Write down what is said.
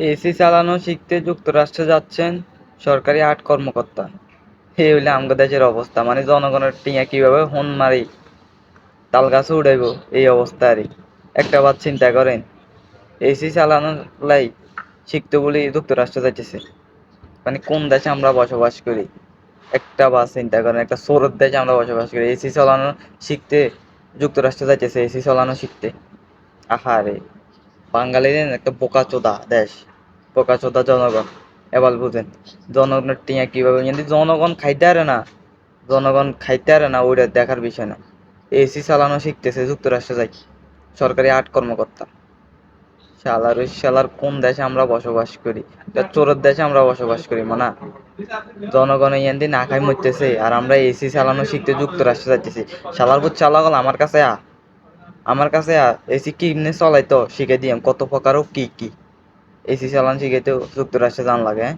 AC চালানো শিখতে যুক্তরাষ্ট্রে যাচ্ছেন সরকারি ৮ কর্মকর্তা। এই হইলে আমগো দেশের অবস্থা, মানে জনগণের টিয়া কিভাবে হুন মারি তাল গাছে উড়াইব, এই অবস্থা আরই। একটা বার চিন্তা করেন, এসি চালানো লাই শিখতে বলে যুক্তরাষ্ট্রে যাইতেছে, মানে কোন দেশে আমরা বসবাস করি? একটা বার চিন্তা করেন, একটা সৌরভ দেশে আমরা বসবাস করি, এসি চালানো শিখতে যুক্তরাষ্ট্রে যাইতেছে, এসি চালানো শিখতে। আহারে, বাঙালিদের একটা বোকাচোদা দেশ, বোকাচোদা জনগণ। এবার বুঝেন জনগণের টিয়া কিভাবে, যদি জনগণ খাইতে আরে না, জনগণ খাইতে আরে না, ওইটা দেখার বিষয় না। এসি চালানো শিখতেছে যুক্তরাষ্ট্রে যাই সরকারি ৮ কর্মকর্তা। শালার ওই শালার কোন দেশে আমরা বসবাস করি? এটা চোরের দেশে আমরা বসবাস করি মানা। জনগণ ইয়ান্দি না খাই মরতেছে, আর আমরা এসি চালানো শিখতে যুক্তরাষ্ট্রে যাইতেছি। শালার বুঝ চালা গেল আমার কাছে আ, আমার কাছে আ, এসি কিনে চলাই তো শিখে দিয়াম কত প্রকারও কি কি। এসি চালান শিখাইতেও যুক্তরাষ্ট্রে যান লাগে, হ্যাঁ?